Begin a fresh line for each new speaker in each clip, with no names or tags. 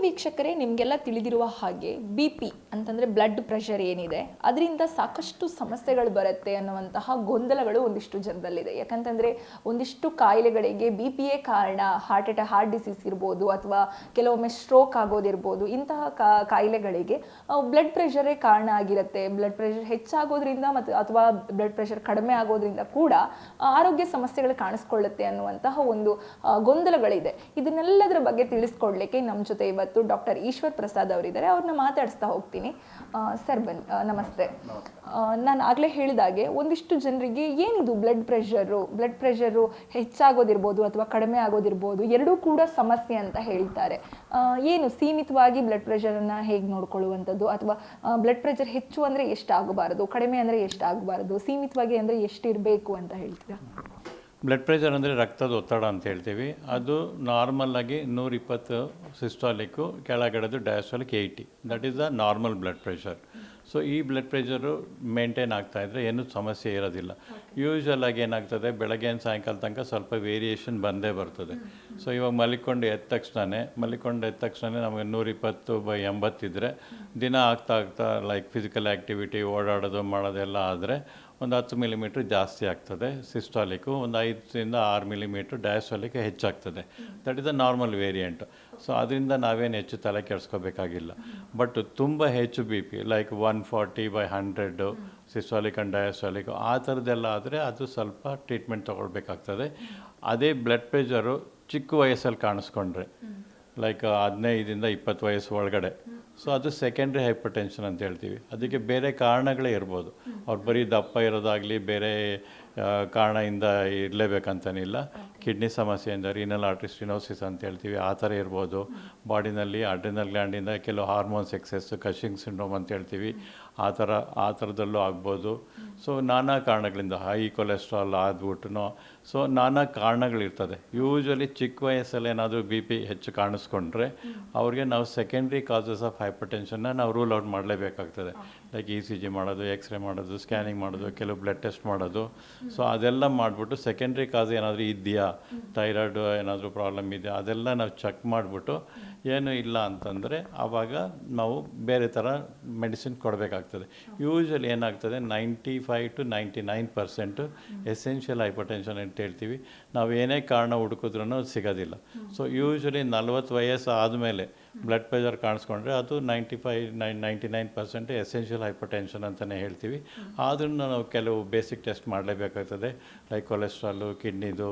ವೀಕ್ಷಕರೇ, ನಿಮಗೆಲ್ಲ ತಿಳಿದಿರುವ ಹಾಗೆ ಬಿ.ಪಿ ಅಂತಂದರೆ ಬ್ಲಡ್ ಪ್ರೆಷರ್ ಏನಿದೆ ಅದರಿಂದ ಸಾಕಷ್ಟು ಸಮಸ್ಯೆಗಳು ಬರುತ್ತೆ ಅನ್ನುವಂತಹ ಗೊಂದಲಗಳು ಒಂದಿಷ್ಟು ಜನರಲ್ಲಿದೆ. ಯಾಕಂತಂದರೆ ಒಂದಿಷ್ಟು ಕಾಯಿಲೆಗಳಿಗೆ ಬಿ.ಪಿಯೇ ಕಾರಣ. ಹಾರ್ಟ್ ಡಿಸೀಸ್ ಇರ್ಬೋದು ಅಥವಾ ಕೆಲವೊಮ್ಮೆ ಸ್ಟ್ರೋಕ್ ಆಗೋದಿರ್ಬೋದು. ಇಂತಹ ಕಾಯಿಲೆಗಳಿಗೆ ಬ್ಲಡ್ ಪ್ರೆಷರೇ ಕಾರಣ ಆಗಿರುತ್ತೆ. ಬ್ಲಡ್ ಪ್ರೆಷರ್ ಹೆಚ್ಚಾಗೋದ್ರಿಂದ ಮತ್ತು ಅಥವಾ ಬ್ಲಡ್ ಪ್ರೆಷರ್ ಕಡಿಮೆ ಆಗೋದ್ರಿಂದ ಕೂಡ ಆರೋಗ್ಯ ಸಮಸ್ಯೆಗಳು ಕಾಣಿಸ್ಕೊಳ್ಳುತ್ತೆ ಅನ್ನುವಂತಹ ಒಂದು ಗೊಂದಲಗಳಿದೆ. ಇದನ್ನೆಲ್ಲದರ ಬಗ್ಗೆ ತಿಳಿಸ್ಕೊಡ್ಲಿಕ್ಕೆ ನಮ್ಮ ಜೊತೆ ಇವತ್ತು ಡಾಕ್ಟರ್ ಈಶ್ವರ್ ಪ್ರಸಾದ್ ಅವರಿದ್ದಾರೆ. ಅವ್ರನ್ನ ಮಾತಾಡಿಸ್ತಾ ಹೋಗ್ತೀನಿ. ಸರ್ ನಮಸ್ತೆ. ನಾನು ಆಗಲೇ ಹೇಳಿದಾಗೆ ಒಂದಿಷ್ಟು ಜನರಿಗೆ ಏನಿದು ಬ್ಲಡ್ ಪ್ರೆಷರು ಹೆಚ್ಚಾಗೋದಿರ್ಬೋದು ಅಥವಾ ಕಡಿಮೆ ಆಗೋದಿರ್ಬೋದು, ಎರಡೂ ಕೂಡ ಸಮಸ್ಯೆ ಅಂತ ಹೇಳ್ತಾರೆ. ಏನು ಸೀಮಿತವಾಗಿ ಬ್ಲಡ್ ಪ್ರೆಷರನ್ನು ಹೇಗೆ ನೋಡ್ಕೊಳ್ಳುವಂಥದ್ದು, ಅಥವಾ ಬ್ಲಡ್ ಪ್ರೆಷರ್ ಹೆಚ್ಚು ಅಂದರೆ ಎಷ್ಟಾಗಬಾರದು, ಕಡಿಮೆ ಅಂದರೆ ಎಷ್ಟಾಗಬಾರದು, ಸೀಮಿತವಾಗಿ ಅಂದರೆ ಎಷ್ಟಿರಬೇಕು ಅಂತ ಹೇಳ್ತೀರಾ?
ಬ್ಲಡ್ ಪ್ರೆಷರ್ ಅಂದರೆ ರಕ್ತದ ಒತ್ತಡ ಅಂತ ಹೇಳ್ತೀವಿ. ಅದು ನಾರ್ಮಲಾಗಿ 120 ಸಿಸ್ಟಾಲಿಕ್ಕು, ಕೆಳಗಡೆದು diastolic 80. That is the normal blood pressure. So ಈ ಬ್ಲಡ್ ಪ್ರೆಷರು ಮೇಂಟೈನ್ ಆಗ್ತಾಯಿದ್ರೆ ಏನೂ ಸಮಸ್ಯೆ ಇರೋದಿಲ್ಲ. ಯೂಶ್ವಲಾಗಿ ಏನಾಗ್ತದೆ, ಬೆಳಗ್ಗೆಯಿಂದ ಸಾಯಂಕಾಲ ತನಕ ಸ್ವಲ್ಪ ವೇರಿಯೇಷನ್ ಬಂದೇ ಬರ್ತದೆ. ಸೊ ಇವಾಗ ಮಲಿಕೊಂಡು ಎದ್ದ ತಕ್ಷಣ ನಮಗೆ 120/80 ಇದ್ದರೆ ದಿನ ಆಗ್ತಾ ಲೈಕ್ ಫಿಸಿಕಲ್ ಆ್ಯಕ್ಟಿವಿಟಿ, ಓಡಾಡೋದು ಮಾಡೋದೆಲ್ಲ ಆದರೆ ಒಂದು 10 ಮಿಲಿಮೀಟ್ರ್ ಜಾಸ್ತಿ ಆಗ್ತದೆ ಸಿಸ್ಟಾಲಿಕ್ಕು, ಒಂದು 5ರಿಂದ 6 ಮಿಲಿಮೀಟ್ರ್ ಡಯಾಸ್ಟಾಲಿಕ್ ಹೆಚ್ಚಾಗ್ತದೆ. That is the normal variant. So ಅದರಿಂದ ನಾವೇನು ಹೆಚ್ಚು ತಲೆ ಕೆಡಿಸ್ಕೋಬೇಕಾಗಿಲ್ಲ. ಬಟ್ ತುಂಬ ಹೆಚ್ಚು BP like 140/100 systolic and diastolic ಆ ಥರದ್ದೆಲ್ಲ ಆದರೆ ಅದು ಸ್ವಲ್ಪ ಟ್ರೀಟ್ಮೆಂಟ್ ತೊಗೊಳ್ಬೇಕಾಗ್ತದೆ. ಅದೇ ಬ್ಲಡ್ ಪ್ರೆಷರು ಚಿಕ್ಕ ವಯಸ್ಸಲ್ಲಿ ಕಾಣಿಸ್ಕೊಂಡ್ರೆ ಲೈಕ್ 15ರಿಂದ 20 ವಯಸ್ಸು ಒಳಗಡೆ, ಸೊ ಅದು ಸೆಕೆಂಡ್ರಿ ಹೈಪರ್ಟೆನ್ಷನ್ ಅಂತ ಹೇಳ್ತೀವಿ. ಅದಕ್ಕೆ ಬೇರೆ ಕಾರಣಗಳೇ ಇರ್ಬೋದು. ಅವ್ರು ಬರೀ ದಪ್ಪ ಇರೋದಾಗಲಿ ಬೇರೆ ಕಾರಣದಿಂದ ಇರಲೇಬೇಕಂತನಿಲ್ಲ. ಕಿಡ್ನಿ ಸಮಸ್ಯೆಯಿಂದ ರೀನಲ್ ಆರ್ಟರಿ ಸ್ಟಿನೋಸಿಸ್ ಅಂತ ಹೇಳ್ತೀವಿ, ಆ ಥರ ಇರ್ಬೋದು. ಬಾಡಿನಲ್ಲಿ ಅಡ್ರಿನಲ್ ಗ್ಲ್ಯಾಂಡಿಂದ ಕೆಲವು ಹಾರ್ಮೋನ್ಸ್ ಎಕ್ಸೆಸ್, ಕಶಿಂಗ್ ಸಿಂಡ್ರೋಮ್ ಅಂತ ಹೇಳ್ತೀವಿ, ಆ ಥರದಲ್ಲೂ ಆಗ್ಬೋದು. ಸೊ ನಾನಾ ಕಾರಣಗಳಿಂದ ಹೈ ಕೊಲೆಸ್ಟ್ರಾಲ್ ಆದ್ಬಿಟ್ಟು ಸೊ ನಾನಾ ಕಾರಣಗಳಿರ್ತದೆ. ಯೂಶ್ವಲಿ ಚಿಕ್ಕ ವಯಸ್ಸಲ್ಲಿ ಏನಾದರೂ ಬಿ.ಪಿ ಹೆಚ್ಚು ಕಾಣಿಸ್ಕೊಂಡ್ರೆ ಅವ್ರಿಗೆ ನಾವು ಸೆಕೆಂಡ್ರಿ ಕಾಸಸ್ ಆಫ್ ಹೈಪರ್ಟೆನ್ಷನ್ನ ನಾವು ರೂಲ್ ಔಟ್ ಮಾಡಲೇಬೇಕಾಗ್ತದೆ. ಲೈಕ್ ECG ಮಾಡೋದು, ಎಕ್ಸ್ರೇ ಮಾಡೋದು, ಸ್ಕ್ಯಾನಿಂಗ್ ಮಾಡೋದು, ಕೆಲವು ಬ್ಲಡ್ ಟೆಸ್ಟ್ ಮಾಡೋದು. ಸೊ ಅದೆಲ್ಲ ಮಾಡಿಬಿಟ್ಟು ಸೆಕೆಂಡ್ರಿ ಕಾಸ್ ಏನಾದರೂ ಇದೆಯಾ, ಥೈರಾಯ್ಡ್ ಏನಾದರೂ ಪ್ರಾಬ್ಲಮ್ ಇದೆಯಾ ಅದೆಲ್ಲ ನಾವು ಚೆಕ್ ಮಾಡಿಬಿಟ್ಟು ಏನೂ ಇಲ್ಲ ಅಂತಂದರೆ ಆವಾಗ ನಾವು ಬೇರೆ ಥರ ಮೆಡಿಸಿನ್ ಕೊಡಬೇಕಾಗ್ತದೆ. ಯೂಶ್ವಲಿ ಏನಾಗ್ತದೆ 95 to 99% ಎಸೆನ್ಷಿಯಲ್ ಹೈಪರ್ಟೆನ್ಷನ್ ಅಂತ ಹೇಳ್ತೀವಿ. ನಾವು ಏನೇ ಕಾರಣ ಹುಡುಕಿದ್ರೂ ಸಿಗೋದಿಲ್ಲ. ಸೊ ಯೂಶ್ವಲಿ 40 ವಯಸ್ಸು ಆದಮೇಲೆ ಬ್ಲಡ್ ಪ್ರೆಷರ್ ಕಾಣಿಸ್ಕೊಂಡ್ರೆ ಅದು 99% ಎಸೆನ್ಷಿಯಲ್ ಹೈಪರ್ಟೆನ್ಷನ್ ಅಂತಲೇ ಹೇಳ್ತೀವಿ. ಆದ್ರೂ ನಾವು ಕೆಲವು ಬೇಸಿಕ್ ಟೆಸ್ಟ್ ಮಾಡಲೇಬೇಕಾಗ್ತದೆ. ಲೈಕ್ ಕೊಲೆಸ್ಟ್ರಾಲು, ಕಿಡ್ನಿದು,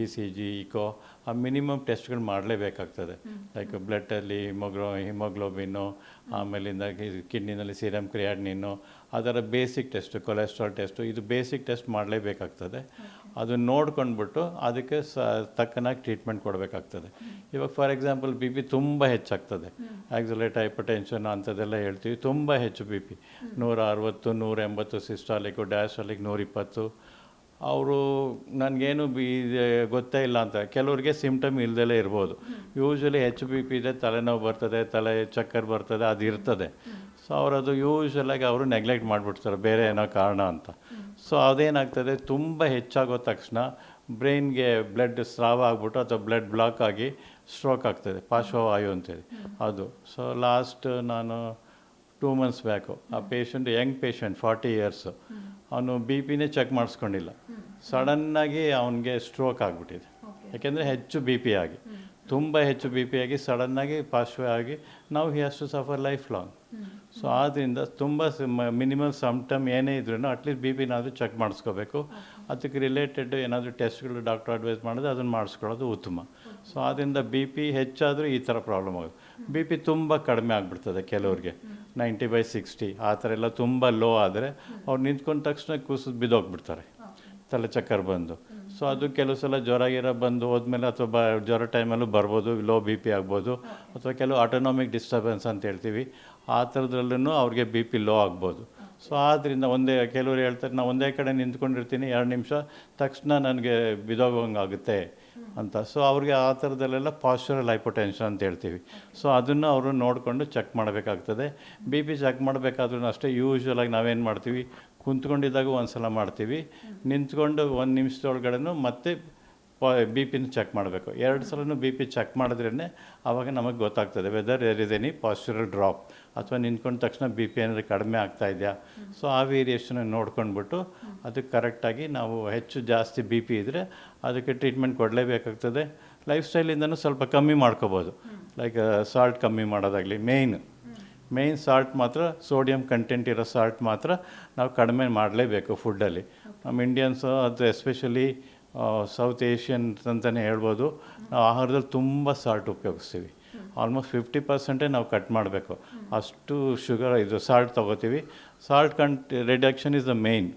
ECG, ಇಕೋ, ಆ ಮಿನಿಮಮ್ ಟೆಸ್ಟ್ಗಳು ಮಾಡಲೇಬೇಕಾಗ್ತದೆ. ಲೈಕ್ ಬ್ಲಡ್ಡಲ್ಲಿ ಹಿಮೋಗ್ಲೋಬಿನ್ನು, ಆಮೇಲಿಂದ ಕಿಡ್ನಿನಲ್ಲಿ ಸೀರಮ್ ಕ್ರಿಯಾಟಿನಿನ್ನು, ಅದರ ಬೇಸಿಕ್ ಟೆಸ್ಟು, ಕೊಲೆಸ್ಟ್ರಾಲ್ ಟೆಸ್ಟು, ಇದು ಬೇಸಿಕ್ ಟೆಸ್ಟ್ ಮಾಡಲೇಬೇಕಾಗ್ತದೆ. ಅದು ನೋಡ್ಕೊಂಡ್ಬಿಟ್ಟು ಅದಕ್ಕೆ ತಕ್ಕನಾಗಿ ಟ್ರೀಟ್ಮೆಂಟ್ ಕೊಡಬೇಕಾಗ್ತದೆ. ಇವಾಗ ಫಾರ್ ಎಕ್ಸಾಂಪಲ್ ಬಿ.ಪಿ ತುಂಬ ಹೆಚ್ಚಾಗ್ತದೆ, ಆಕ್ಸಿಲೇಟ್ ಹೈಪರ್ಟೆನ್ಷನ್ ಅಂಥದ್ದೆಲ್ಲ ಹೇಳ್ತೀವಿ. ತುಂಬ ಹೆಚ್ಚು ಬಿ.ಪಿ 160, 180 ಸಿಸ್ಟಾಲಿಕ್ಕು, ಡಯಾಸ್ಟಾಲಿಕ್ 120. ಅವರು ನನಗೇನು ಗೊತ್ತೇ ಇಲ್ಲ ಅಂತ, ಕೆಲವ್ರಿಗೆ ಸಿಮ್ಟಮ್ ಇಲ್ದಲೇ ಇರ್ಬೋದು. ಯೂಶ್ವಲಿ ಹೆಚ್ಚು ಬಿ.ಪಿ ಇದೆ, ತಲೆನೋವು ಬರ್ತದೆ, ತಲೆ ಚಕ್ಕರ್ ಬರ್ತದೆ, ಅದು ಇರ್ತದೆ. ಸೊ ಅವರದು ಯೂಶ್ವಲಾಗಿ ಅವರು ನೆಗ್ಲೆಕ್ಟ್ ಮಾಡಿಬಿಡ್ತಾರೆ ಬೇರೆ ಏನೋ ಕಾರಣ ಅಂತ. ಸೊ ಅದೇನಾಗ್ತದೆ, ತುಂಬ ಹೆಚ್ಚಾಗೋ ತಕ್ಷಣ ಬ್ರೈನ್ಗೆ ಬ್ಲಡ್ ಸ್ರಾವ ಆಗಿಬಿಟ್ಟು ಅಥವಾ ಬ್ಲಡ್ ಬ್ಲಾಕ್ ಆಗಿ ಸ್ಟ್ರೋಕ್ ಆಗ್ತದೆ, ಪಾರ್ಶ್ವವಾಯು ಅಂತೇಳಿ ಅದು. ಸೊ ಲಾಸ್ಟ್ ನಾನು 2 months ಬ್ಯಾಕು ಆ ಪೇಷಂಟ್, ಯಂಗ್ ಪೇಷಂಟ್ 40 years, ಅವನು ಬಿ.ಪಿನೇ ಚೆಕ್ ಮಾಡಿಸ್ಕೊಂಡಿಲ್ಲ. ಸಡನ್ನಾಗಿ ಅವನಿಗೆ ಸ್ಟ್ರೋಕ್ ಆಗಿಬಿಟ್ಟಿದೆ. ಯಾಕೆಂದರೆ ಹೆಚ್ಚು ಬಿ.ಪಿ ಆಗಿ, ತುಂಬ ಹೆಚ್ಚು ಬಿ.ಪಿ ಆಗಿ ಸಡನ್ನಾಗಿ ಪಾರ್ಶ್ವ ಆಗಿ ನಾವು he has to suffer lifelong. So ಆದ್ದರಿಂದ ತುಂಬ ಮಿನಿಮಮ್ ಸಿಮ್ಟಮ್ ಏನೇ ಇದ್ರೂ ಅಟ್ಲೀಸ್ಟ್ ಬಿ.ಪಿನಾದರೂ ಚೆಕ್ ಮಾಡಿಸ್ಕೋಬೇಕು. ಅದಕ್ಕೆ ರಿಲೇಟೆಡ್ ಏನಾದರೂ ಟೆಸ್ಟ್ಗಳು ಡಾಕ್ಟರ್ ಅಡ್ವೈಸ್ ಮಾಡಿದ್ರೆ ಅದನ್ನು ಮಾಡಿಸ್ಕೊಳ್ಳೋದು ಉತ್ತಮ. ಸೊ ಆದ್ದರಿಂದ ಬಿ.ಪಿ ಹೆಚ್ಚಾದರೂ ಈ ಥರ ಪ್ರಾಬ್ಲಮ್ ಆಗುತ್ತೆ. ಬಿ.ಪಿ ತುಂಬ ಕಡಿಮೆ ಆಗಿಬಿಡ್ತದೆ ಕೆಲವ್ರಿಗೆ, 90/60 ಆ ಥರ ಎಲ್ಲ ತುಂಬ ಲೋ ಆದರೆ ಅವ್ರು ನಿಂತ್ಕೊಂಡ ತಕ್ಷಣ ಕೂಸಿದು ಬಿದ್ದೋಗ್ಬಿಡ್ತಾರೆ, ತಲೆ ಚಕ್ಕರ್ ಬಂದು. ಸೊ ಅದು ಕೆಲವು ಸಲ ಜ್ವರ ಬಂದು ಹೋದ್ಮೇಲೆ ಅಥವಾ ಜ್ವರ ಟೈಮಲ್ಲೂ ಬರ್ಬೋದು, ಲೋ ಬಿ.ಪಿ ಆಗ್ಬೋದು. ಅಥವಾ ಕೆಲವು ಆಟೋನಾಮಿಕ್ ಡಿಸ್ಟರ್ಬೆನ್ಸ್ ಅಂತ ಹೇಳ್ತೀವಿ, ಆ ಥರದ್ರಲ್ಲೂ ಅವ್ರಿಗೆ ಬಿ.ಪಿ ಲೋ ಆಗ್ಬೋದು. ಸೊ ಆದ್ದರಿಂದ ಕೆಲವರು ಹೇಳ್ತಾರೆ, ನಾನು ಒಂದೇ ಕಡೆ ನಿಂತ್ಕೊಂಡಿರ್ತೀನಿ 2 ನಿಮಿಷ ತಕ್ಷಣ ನನಗೆ ಬಿದೋಗೋಂಗಾಗುತ್ತೆ ಅಂತ. ಸೊ ಅವ್ರಿಗೆ ಆ ಥರದಲ್ಲೆಲ್ಲ ಪಾಶ್ಚರಲ್ ಹೈಪೋಟೆನ್ಷನ್ ಅಂತ ಹೇಳ್ತೀವಿ. ಸೊ ಅದನ್ನು ಅವರು ನೋಡಿಕೊಂಡು ಚೆಕ್ ಮಾಡಬೇಕಾಗ್ತದೆ. ಬಿ.ಪಿ ಚೆಕ್ ಮಾಡಬೇಕಾದ್ರೂ ಅಷ್ಟೇ ಯೂಶ್ವಲಾಗಿ ನಾವೇನು ಮಾಡ್ತೀವಿ, ಕುಂತ್ಕೊಂಡಿದ್ದಾಗ ಒಂದು ಸಲ ಮಾಡ್ತೀವಿ, ನಿಂತ್ಕೊಂಡು 1 ನಿಮಿಷದೊಳಗಡೆನೂ ಮತ್ತೆ ಬಿ ಪಿನ ಚೆಕ್ ಮಾಡಬೇಕು. 2 ಸಲನೂ ಬಿ ಪಿ ಚೆಕ್ ಮಾಡಿದ್ರೇ ಆವಾಗ ನಮಗೆ ಗೊತ್ತಾಗ್ತದೆ whether there is any postural drop ಅಥವಾ ನಿಂತ್ಕೊಂಡ ತಕ್ಷಣ ಬಿ ಪಿ ಏನಾದರೂ ಕಡಿಮೆ ಆಗ್ತಾ ಇದೆಯಾ. ಸೊ ಆ ವೇರಿಯೇಷನ್ ನೋಡ್ಕೊಂಡ್ಬಿಟ್ಟು ಅದಕ್ಕೆ ಕರೆಕ್ಟಾಗಿ ನಾವು ಹೆಚ್ಚು ಜಾಸ್ತಿ ಬಿ ಪಿ ಇದ್ದರೆ ಅದಕ್ಕೆ ಟ್ರೀಟ್ಮೆಂಟ್ ಕೊಡಲೇಬೇಕಾಗ್ತದೆ. ಲೈಫ್ ಸ್ಟೈಲಿಂದನೂ ಸ್ವಲ್ಪ ಕಮ್ಮಿ ಮಾಡ್ಕೋಬೋದು, ಲೈಕ್ ಸಾಲ್ಟ್ ಕಮ್ಮಿ ಮಾಡೋದಾಗಲಿ. ಮೇಯ್ನ್ ಸಾಲ್ಟ್ ಮಾತ್ರ, ಸೋಡಿಯಂ ಕಂಟೆಂಟ್ ಇರೋ ಸಾಲ್ಟ್ ಮಾತ್ರ ನಾವು ಕಡಿಮೆ ಮಾಡಲೇಬೇಕು ಫುಡ್ಡಲ್ಲಿ. ನಮ್ಮ ಇಂಡಿಯನ್ಸು ಅದು ಎಸ್ಪೆಷಲಿ ಸೌತ್ ಏಷ್ಯನ್ಸ್ ಅಂತಲೇ ಹೇಳ್ಬೋದು, ನಾವು ಆಹಾರದಲ್ಲಿ ತುಂಬ ಸಾಲ್ಟ್ ಉಪಯೋಗಿಸ್ತೀವಿ. ಆಲ್ಮೋಸ್ಟ್ 50% ನಾವು ಕಟ್ ಮಾಡಬೇಕು, ಅಷ್ಟು ಇದು ಸಾಲ್ಟ್ ತೊಗೋತೀವಿ. Salt reduction is the main.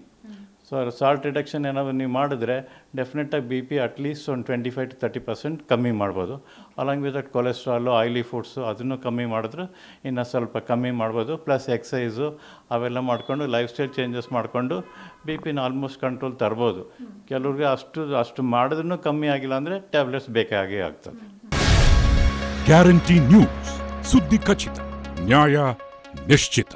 So salt reduction ಏನಾದರೂ ನೀವು ಮಾಡಿದ್ರೆ ಡೆಫಿನೆಟಾಗಿ ಬಿ ಪಿ ಅಟ್ಲೀಸ್ಟ್ ಒಂದು 25 to 30% ಕಮ್ಮಿ ಮಾಡ್ಬೋದು. Along with that cholesterol, oily foods ಅದನ್ನು ಕಮ್ಮಿ ಮಾಡಿದ್ರೆ ಇನ್ನು ಸ್ವಲ್ಪ ಕಮ್ಮಿ ಮಾಡ್ಬೋದು. ಪ್ಲಸ್ ಎಕ್ಸಸೈಸು ಅವೆಲ್ಲ ಮಾಡಿಕೊಂಡು ಲೈಫ್ ಸ್ಟೈಲ್ ಚೇಂಜಸ್ ಮಾಡಿಕೊಂಡು ಬಿ ಪಿನ ಆಲ್ಮೋಸ್ಟ್ ಕಂಟ್ರೋಲ್ ತರ್ಬೋದು. ಕೆಲವ್ರಿಗೆ ಅಷ್ಟು ಮಾಡಿದ್ರೂ ಕಮ್ಮಿ ಆಗಿಲ್ಲ ಅಂದರೆ ಟ್ಯಾಬ್ಲೆಟ್ಸ್ ಬೇಕಾಗೇ ಆಗ್ತದೆ.
ಗ್ಯಾರಂಟಿ ನ್ಯೂಸ್, ಸುದ್ದಿ ಖಚಿತ, ನ್ಯಾಯ ನಿಶ್ಚಿತ.